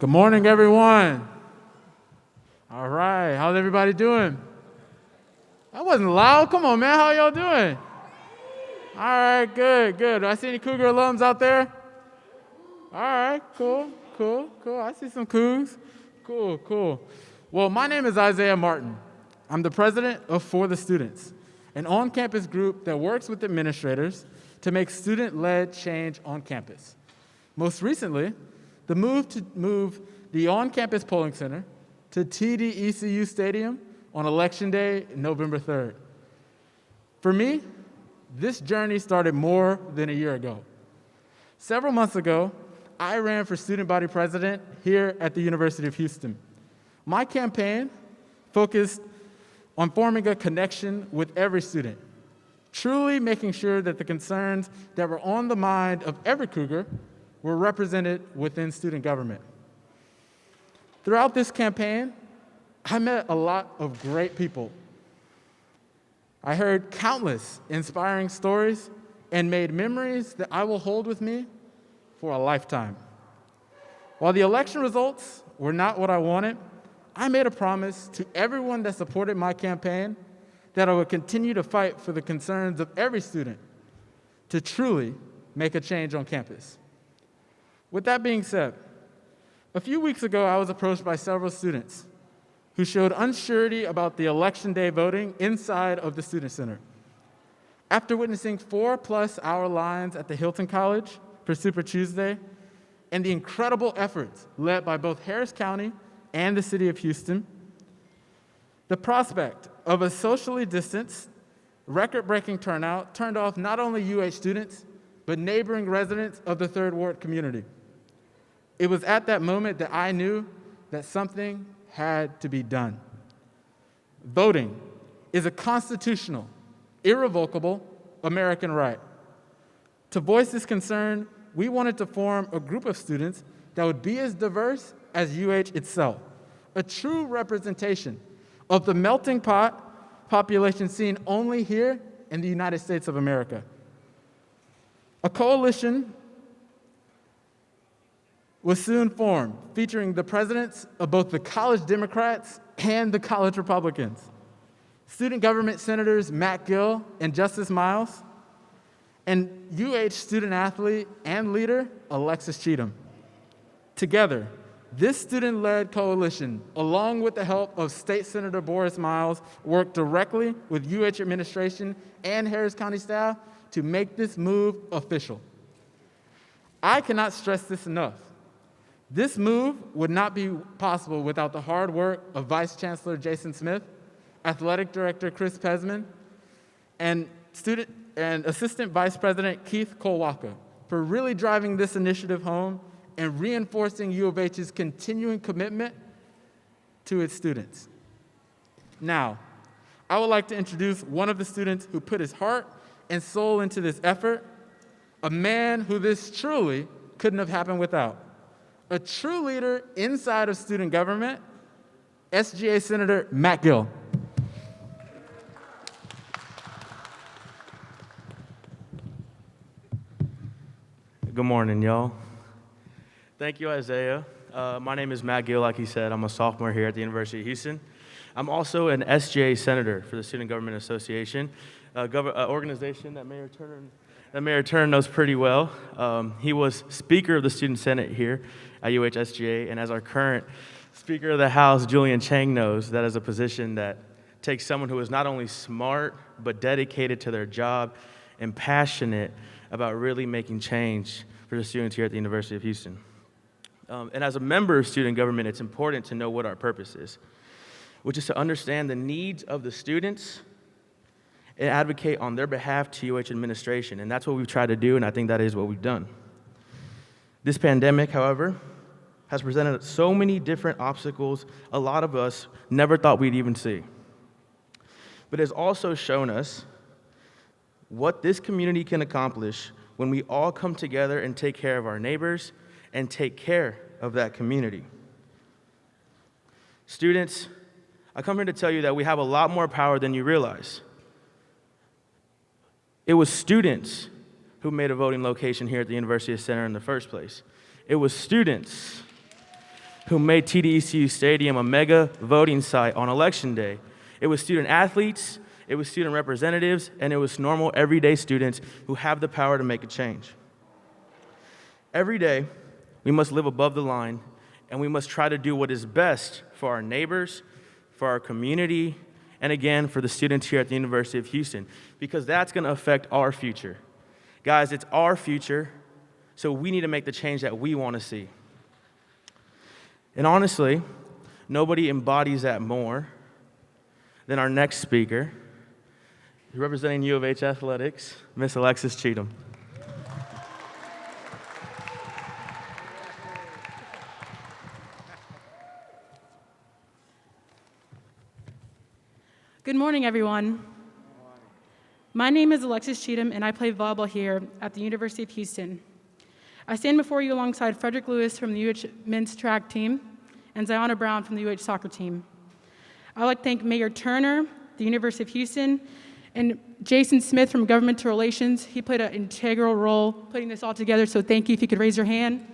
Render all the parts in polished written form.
Good morning, everyone. All right, how's everybody doing? That wasn't loud. Come on, man. How y'all doing? All right, good. Do I see any Cougar alums out there? All right, cool. I see some Cougs. Cool. Well, my name is Isaiah Martin. I'm the president of For the Students, an on-campus group that works with administrators to make student-led change on campus. Most recently, the move to move the on-campus polling center to TD-ECU Stadium on Election Day, November 3rd. For me, this journey started more than a year ago. Several months ago, I ran for student body president here at the University of Houston. My campaign focused on forming a connection with every student, truly making sure that the concerns that were on the mind of every Cougar were represented within student government. Throughout this campaign, I met a lot of great people. I heard countless inspiring stories and made memories that I will hold with me for a lifetime. While the election results were not what I wanted, I made a promise to everyone that supported my campaign that I would continue to fight for the concerns of every student to truly make a change on campus. With that being said, a few weeks ago, I was approached by several students who showed uncertainty about the election day voting inside of the Student Center. After witnessing 4+ hour lines at the Hilton College for Super Tuesday and the incredible efforts led by both Harris County and the City of Houston, the prospect of a socially distanced, record-breaking turnout turned off not only UH students, but neighboring residents of the Third Ward community. It was at that moment that I knew that something had to be done. Voting is a constitutional, irrevocable American right. To voice this concern, we wanted to form a group of students that would be as diverse as UH itself, a true representation of the melting pot population seen only here in the United States of America. A coalition was soon formed, featuring the presidents of both the college Democrats and the college Republicans, student government senators Matt Gill and Justice Miles, and UH student athlete and leader Alexis Cheatham. Together, this student-led coalition, along with the help of State Senator Boris Miles, worked directly with UH administration and Harris County staff to make this move official. I cannot stress this enough. This move would not be possible without the hard work of Vice Chancellor Jason Smith, Athletic Director Chris Pesman, and Assistant Vice President Keith Kolwaka for really driving this initiative home and reinforcing U of H's continuing commitment to its students. Now, I would like to introduce one of the students who put his heart and soul into this effort, a man who this truly couldn't have happened without. A true leader inside of student government, SGA Senator Matt Gill. Good morning, y'all. Thank you, Isaiah. My name is Matt Gill, like he said. I'm a sophomore here at the University of Houston. I'm also an SGA Senator for the Student Government Association, an organization that Mayor Turner knows pretty well. He was Speaker of the Student Senate here at UHSGA, and as our current Speaker of the House, Julian Chang, knows that is a position that takes someone who is not only smart, but dedicated to their job and passionate about really making change for the students here at the University of Houston. And as a member of student government, it's important to know what our purpose is, which is to understand the needs of the students and advocate on their behalf to UH administration. And that's what we've tried to do, and I think that is what we've done. This pandemic, however, has presented so many different obstacles a lot of us never thought we'd even see. But it has also shown us what this community can accomplish when we all come together and take care of our neighbors and take care of that community. Students, I come here to tell you that we have a lot more power than you realize. It was students who made a voting location here at the University Center in the first place. It was students who made TDECU Stadium a mega voting site on Election Day. It was student athletes, it was student representatives, and it was normal, everyday students who have the power to make a change. Every day, we must live above the line, and we must try to do what is best for our neighbors, for our community, and again, for the students here at the University of Houston, because that's going to affect our future. Guys, it's our future, so we need to make the change that we want to see. And honestly, nobody embodies that more than our next speaker, representing U of H Athletics, Miss Alexis Cheatham. Good morning, everyone. My name is Alexis Cheatham, and I play volleyball here at the University of Houston. I stand before you alongside Frederick Lewis from the UH men's track team and Ziona Brown from the UH soccer team. I would like to thank Mayor Turner, the University of Houston, and Jason Smith from Governmental Relations. He played an integral role putting this all together, so thank you if you could raise your hand.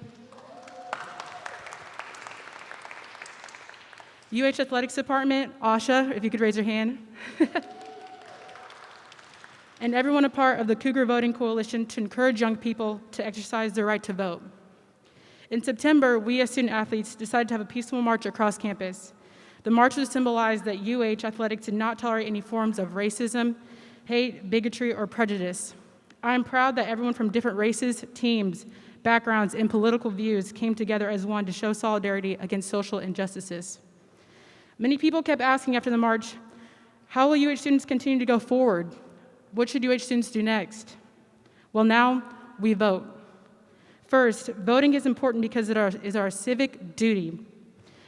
UH Athletics Department, Asha, if you could raise your hand. And everyone a part of the Cougar Voting Coalition to encourage young people to exercise their right to vote. In September, we as student athletes decided to have a peaceful march across campus. The march was symbolized that UH Athletics did not tolerate any forms of racism, hate, bigotry, or prejudice. I am proud that everyone from different races, teams, backgrounds, and political views came together as one to show solidarity against social injustices. Many people kept asking after the march, how will UH students continue to go forward? What should UH students do next? Well, now we vote. First, voting is important because it is our civic duty.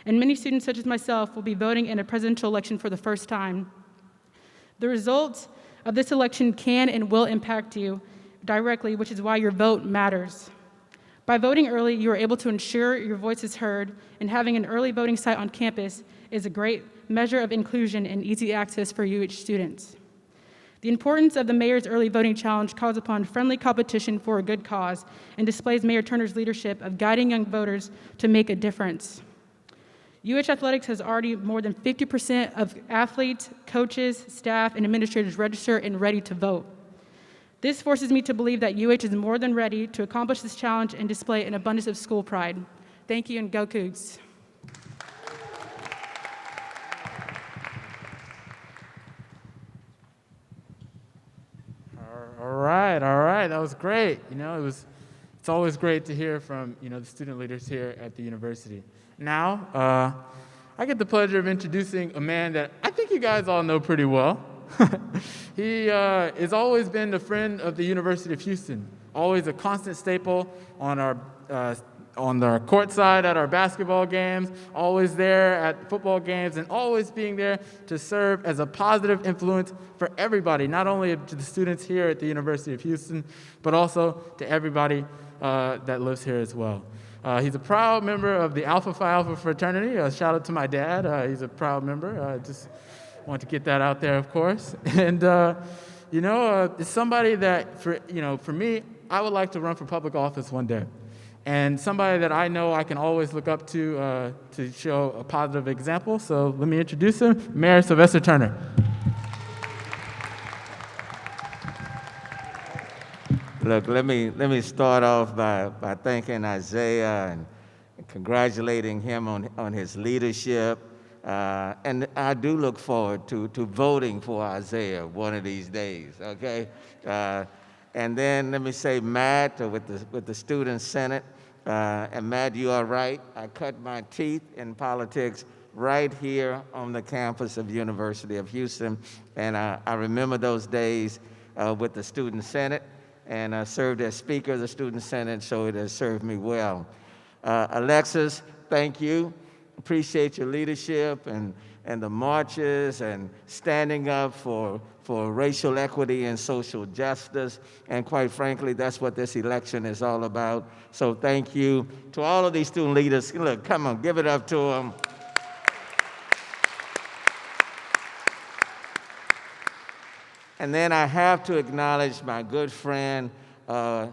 And many students, such as myself, will be voting in a presidential election for the first time. The results of this election can and will impact you directly, which is why your vote matters. By voting early, you are able to ensure your voice is heard, and having an early voting site on campus is a great measure of inclusion and easy access for UH students. The importance of the Mayor's Early Voting Challenge calls upon friendly competition for a good cause and displays Mayor Turner's leadership of guiding young voters to make a difference. UH Athletics has already more than 50% of athletes, coaches, staff, and administrators registered and ready to vote. This forces me to believe that UH is more than ready to accomplish this challenge and display an abundance of school pride. Thank you, and go Cougs. All right, that was great. It's always great to hear from, the student leaders here at the university. Now, I get the pleasure of introducing a man that I think you guys all know pretty well. He has always been a friend of the University of Houston, always a constant staple on our court side at our basketball games, always there at football games, and always being there to serve as a positive influence for everybody, not only to the students here at the University of Houston, but also to everybody that lives here as well. He's a proud member of the Alpha Phi Alpha fraternity. Shout out to my dad. He's a proud member. Just want to get that out there, of course. And, it's somebody that, for me, I would like to run for public office one day. And somebody that I know I can always look up to show a positive example. So let me introduce him, Mayor Sylvester Turner. Look, let me start off by thanking Isaiah and congratulating him on his leadership. And I do look forward to voting for Isaiah one of these days, okay? And then let me say Matt with the Student Senate. And Matt, you are right. I cut my teeth in politics right here on the campus of the University of Houston. And I remember those days with the Student Senate and served as Speaker of the Student Senate, so it has served me well. Alexis, thank you. Appreciate your leadership and the marches and standing up for racial equity and social justice. And quite frankly, that's what this election is all about. So thank you to all of these student leaders. Look, come on, give it up to them. And then I have to acknowledge my good friend, I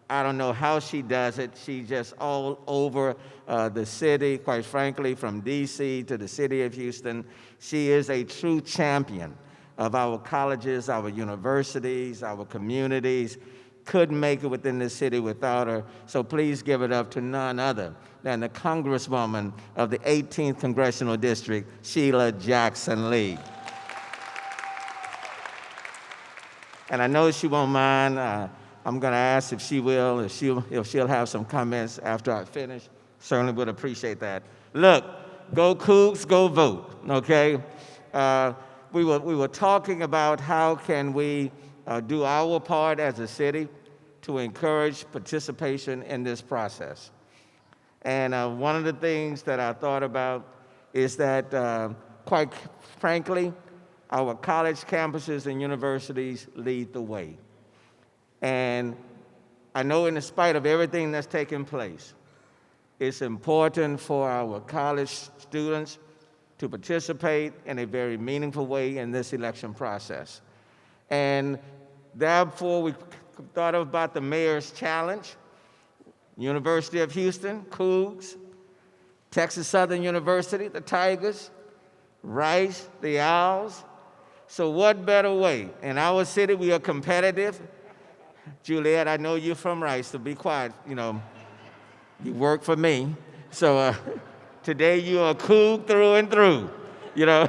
don't know how she does it. She's just all over the city, quite frankly, from D.C. to the city of Houston. She is a true champion of our colleges, our universities, our communities. Couldn't make it within the city without her. So please give it up to none other than the Congresswoman of the 18th Congressional District, Sheila Jackson Lee. And I know she won't mind. I'm going to ask if she will, if she'll have some comments after I finish. Certainly would appreciate that. Look, go Cougs, go vote, okay? We were talking about how can we do our part as a city to encourage participation in this process. And one of the things that I thought about is that, quite frankly, our college campuses and universities lead the way. And I know in spite of everything that's taking place, it's important for our college students to participate in a very meaningful way in this election process. And therefore, we thought about the Mayor's Challenge, University of Houston, Cougs, Texas Southern University, the Tigers, Rice, the Owls. So what better way? In our city, we are competitive. Juliet, I know you're from Rice, so be quiet. You know, you work for me. So today you're a Coug through and through, you know.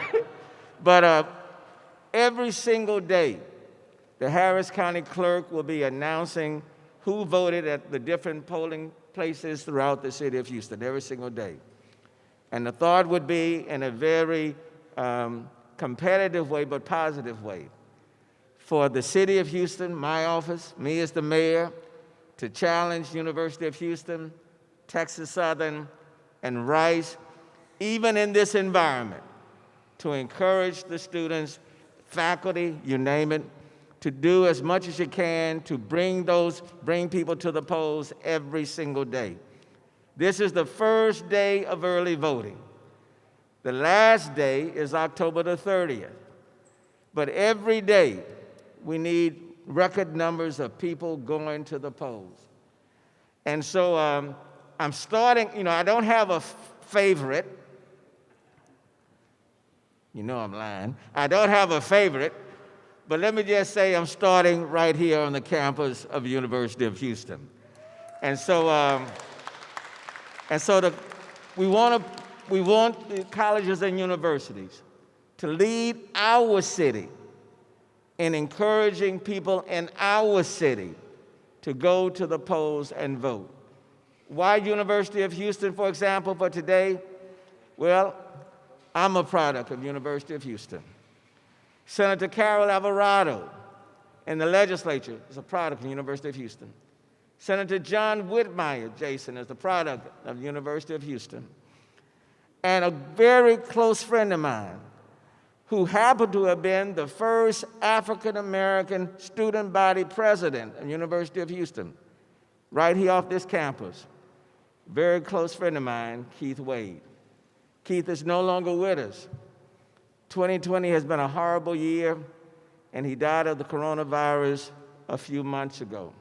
But every single day, the Harris County Clerk will be announcing who voted at the different polling places throughout the city of Houston, every single day. And the thought would be in a very competitive way, but positive way, for the city of Houston, my office, me as the mayor, to challenge University of Houston, Texas Southern, and Rice, even in this environment, to encourage the students, faculty, you name it, to do as much as you can to bring people to the polls every single day. This is the first day of early voting. The last day is October the 30th. But every day, we need record numbers of people going to the polls. And so I'm starting, you know, I don't have a favorite. You know I'm lying. I don't have a favorite, but let me just say I'm starting right here on the campus of the University of Houston. And so, we want the colleges and universities to lead our city in encouraging people in our city to go to the polls and vote. Why University of Houston, for example, for today? Well, I'm a product of University of Houston. Senator Carol Alvarado in the legislature is a product of the University of Houston. Senator John Whitmire, Jason, is the product of the University of Houston. And a very close friend of mine, who happened to have been the first African-American student body president at the University of Houston, right here off this campus. Very close friend of mine, Keith Wade. Keith is no longer with us. 2020 has been a horrible year, and he died of the coronavirus a few months ago.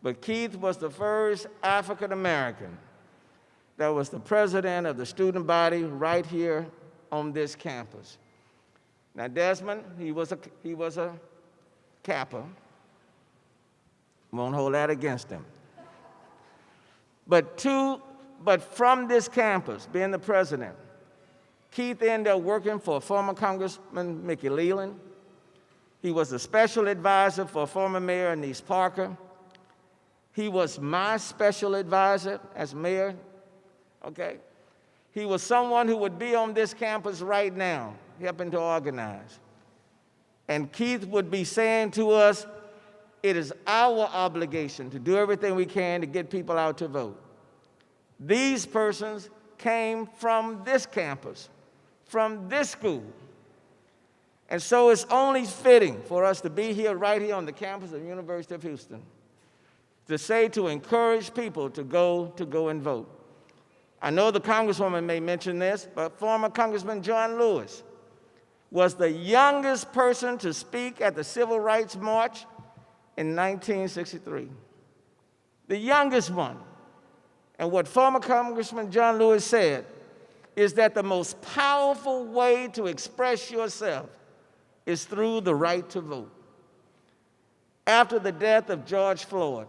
But Keith was the first African-American that was the president of the student body right here on this campus. Now, Desmond, he was a Kappa. Won't hold that against him. But from this campus, being the president, Keith ended up working for former Congressman Mickey Leland. He was a special advisor for former Mayor Anise Parker. He was my special advisor as mayor, okay? He was someone who would be on this campus right now, helping to organize. And Keith would be saying to us, it is our obligation to do everything we can to get people out to vote. These persons came from this campus, from this school. And so it's only fitting for us to be here, right here on the campus of the University of Houston, to encourage people to go and vote. I know the Congresswoman may mention this, but former Congressman John Lewis was the youngest person to speak at the Civil Rights March in 1963. The youngest one. And what former Congressman John Lewis said is that the most powerful way to express yourself is through the right to vote. After the death of George Floyd,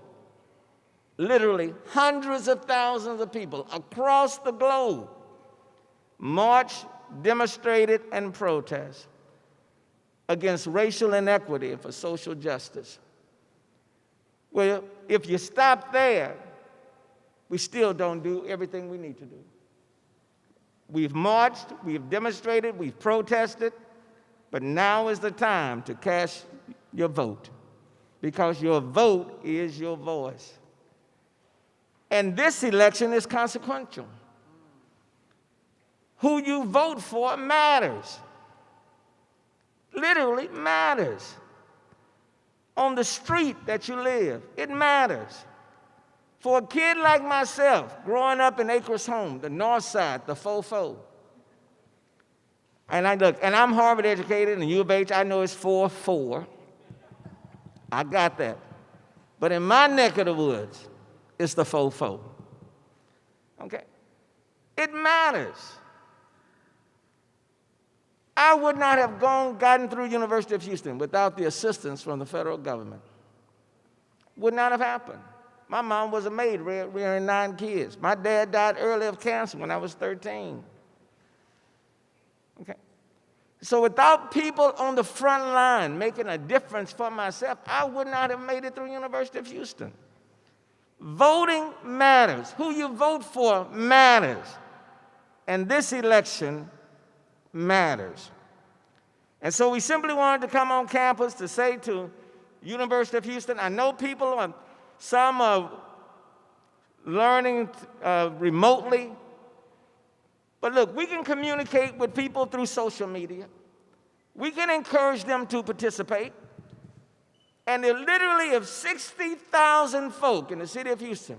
literally hundreds of thousands of people across the globe marched, demonstrated, and protested against racial inequity and for social justice. Well, if you stop there, we still don't do everything we need to do. We've marched, we've demonstrated, we've protested, but now is the time to cast your vote, because your vote is your voice. And this election is consequential. Who you vote for matters. Literally matters. On the street that you live, it matters. For a kid like myself, growing up in Acres Home, the north side, the fofo, and I'm Harvard educated and U of H, I know it's 4-4. I got that. But in my neck of the woods, it's the fofo. Okay? It matters. I would not have gotten through University of Houston without the assistance from the federal government. Would not have happened. My mom was a maid rearing 9 kids. My dad died early of cancer when I was 13. Okay? So without people on the front line making a difference for myself, I would not have made it through University of Houston. Voting matters. Who you vote for matters. And this election matters. And so we simply wanted to come on campus to say to University of Houston, I know people, some are learning remotely, but look, we can communicate with people through social media. We can encourage them to participate. And there literally if 60,000 folk in the city of Houston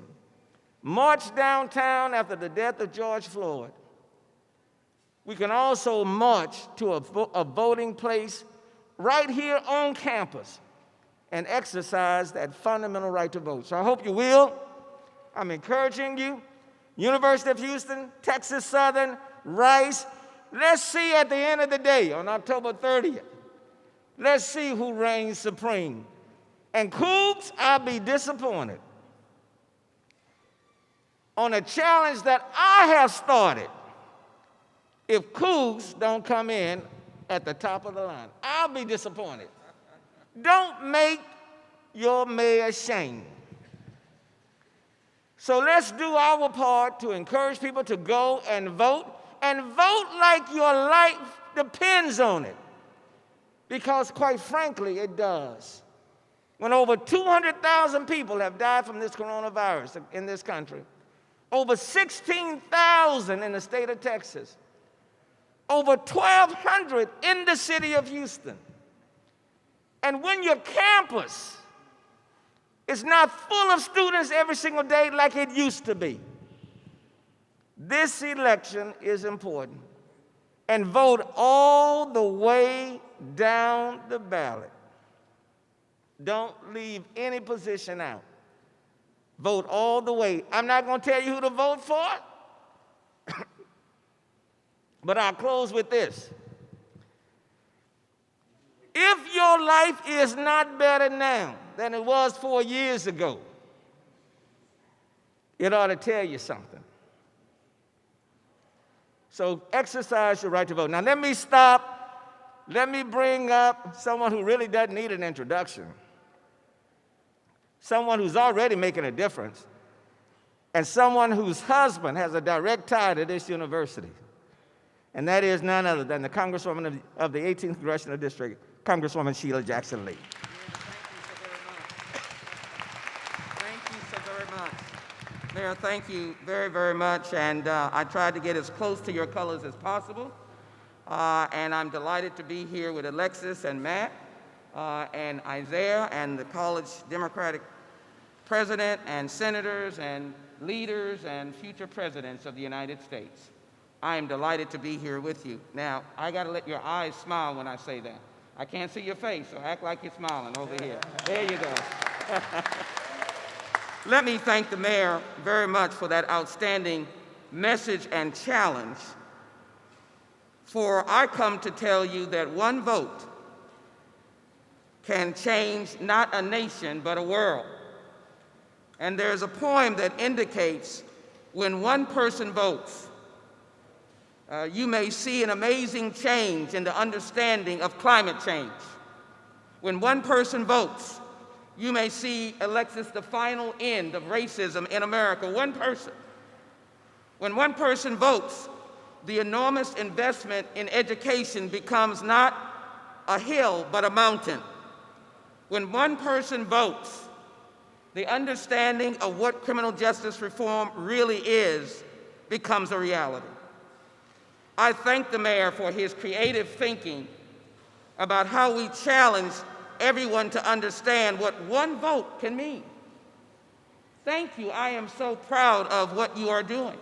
marched downtown after the death of George Floyd, we can also march to a voting place right here on campus and exercise that fundamental right to vote. So I hope you will. I'm encouraging you. University of Houston, Texas Southern, Rice. Let's see at the end of the day, on October 30th, let's see who reigns supreme. And Cougs, I'll be disappointed on a challenge that I have started if Cougs don't come in at the top of the line. I'll be disappointed. Don't make your mayor ashamed. So let's do our part to encourage people to go and vote like your life depends on it. Because quite frankly, it does. When over 200,000 people have died from this coronavirus in this country, over 16,000 in the state of Texas, over 1,200 in the city of Houston. And when your campus is not full of students every single day like it used to be, this election is important. And vote all the way down the ballot. Don't leave any position out. Vote all the way. I'm not going to tell you who to vote for, but I'll close with this. If your life is not better now than it was 4 years ago, it ought to tell you something. So exercise your right to vote. Now let me stop. Let me bring up someone who really doesn't need an introduction. Someone who's already making a difference. And someone whose husband has a direct tie to this university. And that is none other than the Congresswoman of the 18th Congressional District, Congresswoman Sheila Jackson Lee. Thank you so very much. Mayor, thank you very, very much. And I tried to get as close to your colors as possible. And I'm delighted to be here with Alexis and Matt and Isaiah and the college Democratic president and senators and leaders and future presidents of the United States. I am delighted to be here with you. Now, I got to let your eyes smile when I say that. I can't see your face, so act like you're smiling over here. There you go. Let me thank the mayor very much for that outstanding message and challenge. For I come to tell you that one vote can change not a nation, but a world. And there's a poem that indicates when one person votes, you may see an amazing change in the understanding of climate change. When one person votes, you may see, Alexis, the final end of racism in America. One person. When one person votes, the enormous investment in education becomes not a hill, but a mountain. When one person votes, the understanding of what criminal justice reform really is becomes a reality. I thank the mayor for his creative thinking about how we challenge everyone to understand what one vote can mean. Thank you. I am so proud of what you are doing.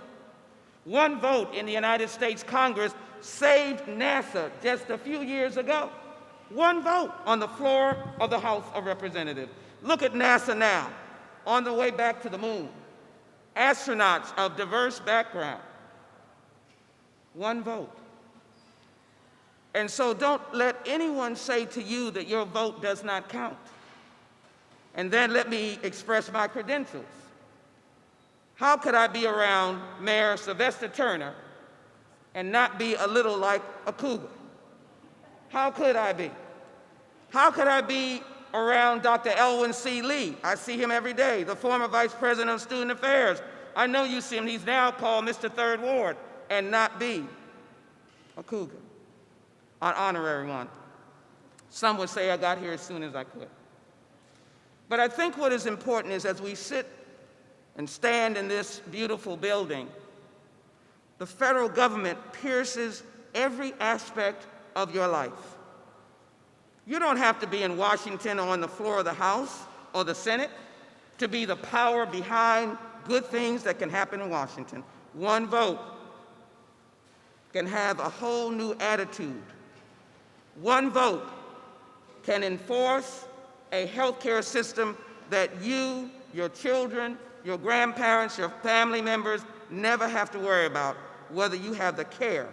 One vote in the United States Congress saved NASA just a few years ago. One vote on the floor of the House of Representatives. Look at NASA now, on the way back to the moon. Astronauts of diverse backgrounds. One vote. And so don't let anyone say to you that your vote does not count. And then let me express my credentials. How could I be around Mayor Sylvester Turner and not be a little like a cougar? How could I be? How could I be around Dr. Elwin C. Lee? I see him every day, the former Vice President of Student Affairs. I know you see him. He's now called Mr. Third Ward, and not be a cougar, an honorary one. Some would say I got here as soon as I could. But I think what is important is as we sit and stand in this beautiful building, the federal government pierces every aspect of your life. You don't have to be in Washington or on the floor of the House or the Senate to be the power behind good things that can happen in Washington. One vote can have a whole new attitude. One vote can enforce a healthcare system that you, your children, your grandparents, your family members never have to worry about whether you have the care,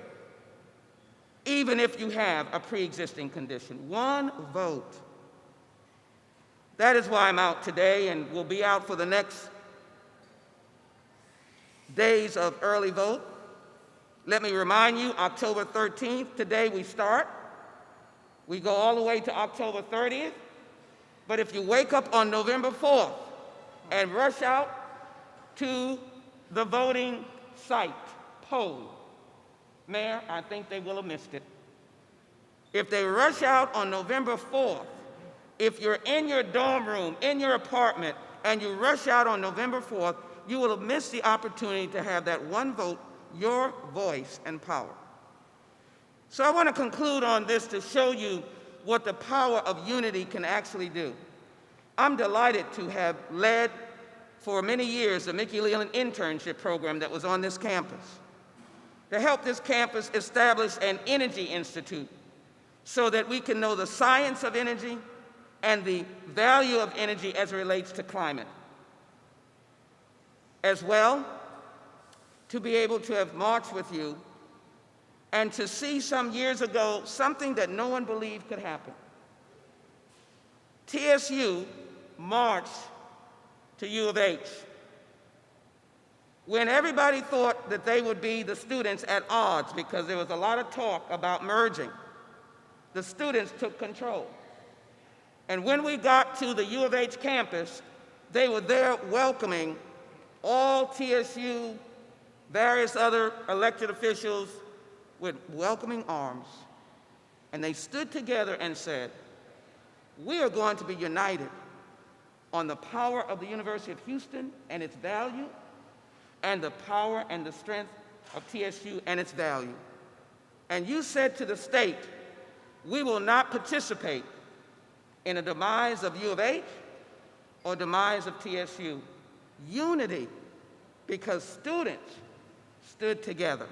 even if you have a pre-existing condition. One vote. That is why I'm out today and will be out for the next days of early vote. Let me remind you, October 13th, today we start. We go all the way to October 30th. But if you wake up on November 4th and rush out to the voting site, poll, Mayor, I think they will have missed it. If they rush out on November 4th, if you're in your dorm room, in your apartment, and you rush out on November 4th, you will have missed the opportunity to have that one vote, your voice and power. So I want to conclude on this to show you what the power of unity can actually do. I'm delighted to have led for many years the Mickey Leland internship program that was on this campus, to help this campus establish an energy institute so that we can know the science of energy and the value of energy as it relates to climate. As well, to be able to have marched with you and to see some years ago something that no one believed could happen. TSU marched to U of H when everybody thought that they would be the students at odds because there was a lot of talk about merging. The students took control. And when we got to the U of H campus, they were there welcoming all TSU, various other elected officials with welcoming arms. And they stood together and said, we are going to be united on the power of the University of Houston and its value, and the power and the strength of TSU and its value. And you said to the state, we will not participate in a demise of U of H or demise of TSU. Unity, because students stood together.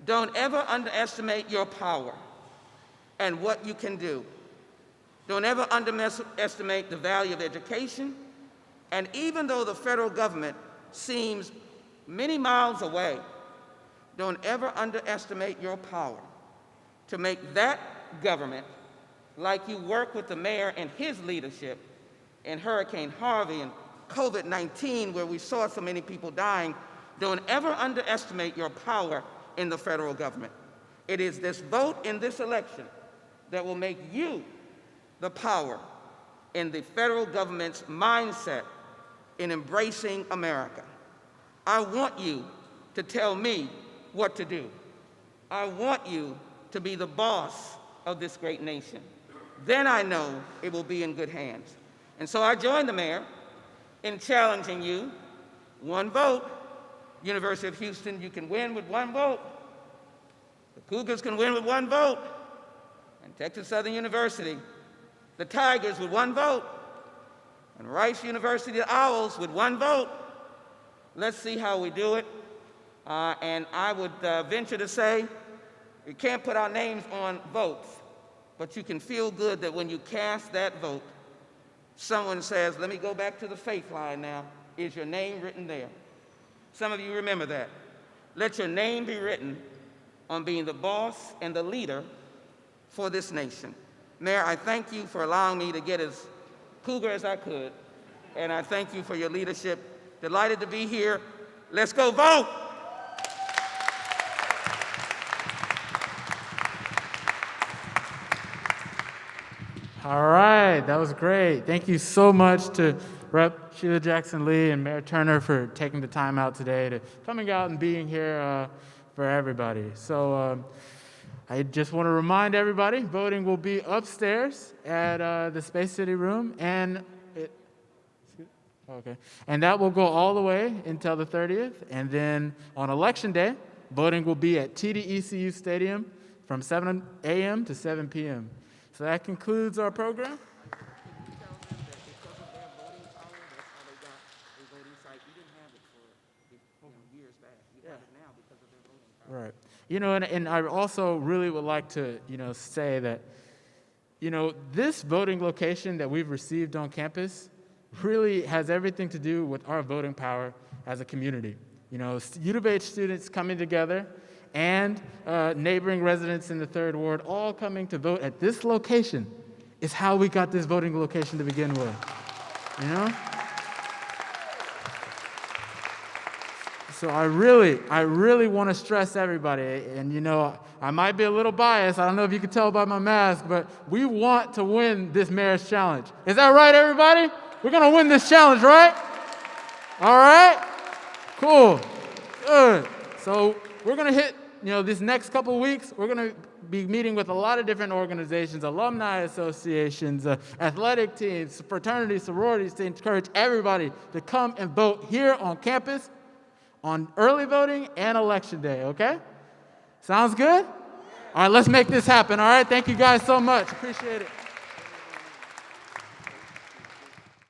Don't ever underestimate your power and what you can do. Don't ever underestimate the value of education. And even though the federal government seems many miles away, don't ever underestimate your power to make that government, like you work with the mayor and his leadership in Hurricane Harvey and COVID-19, where we saw so many people dying. Don't ever underestimate your power in the federal government. It is this vote in this election that will make you the power in the federal government's mindset in embracing America. I want you to tell me what to do. I want you to be the boss of this great nation. Then I know it will be in good hands. And so I join the mayor in challenging you. One vote. University of Houston, you can win with one vote. The Cougars can win with one vote. And Texas Southern University, the Tigers with one vote. And Rice University, the Owls with one vote. Let's see how we do it. And I would venture to say, you can't put our names on votes, but you can feel good that when you cast that vote, someone says, let me go back to the faith line now. Is your name written there? Some of you remember that. Let your name be written on being the boss and the leader for this nation. Mayor, I thank you for allowing me to get as Cougar as I could, and I thank you for your leadership. Delighted to be here. Let's go vote! All right, that was great. Thank you so much to Rep. Sheila Jackson-Lee and Mayor Turner for taking the time out today to coming out and being here for everybody. So I just want to remind everybody, voting will be upstairs at the Space City room, and that will go all the way until the 30th. And then on Election Day, voting will be at TDECU Stadium from 7 a.m. to 7 p.m. So that concludes our program. Right. You know, and I also really would like to, say that, this voting location that we've received on campus really has everything to do with our voting power as a community. U of H students coming together and neighboring residents in the 3rd Ward all coming to vote at this location is how we got this voting location to begin with, So I really want to stress everybody, and I might be a little biased, I don't know if you can tell by my mask, but we want to win this mayor's challenge. Is that right, everybody? We're going to win this challenge, right? All right? Cool. Good. So we're going to hit, this next couple of weeks, we're going to be meeting with a lot of different organizations, alumni associations, athletic teams, fraternities, sororities, to encourage everybody to come and vote here on campus on early voting and Election Day, okay? Sounds good? All right, let's make this happen, all right? Thank you guys so much. Appreciate it.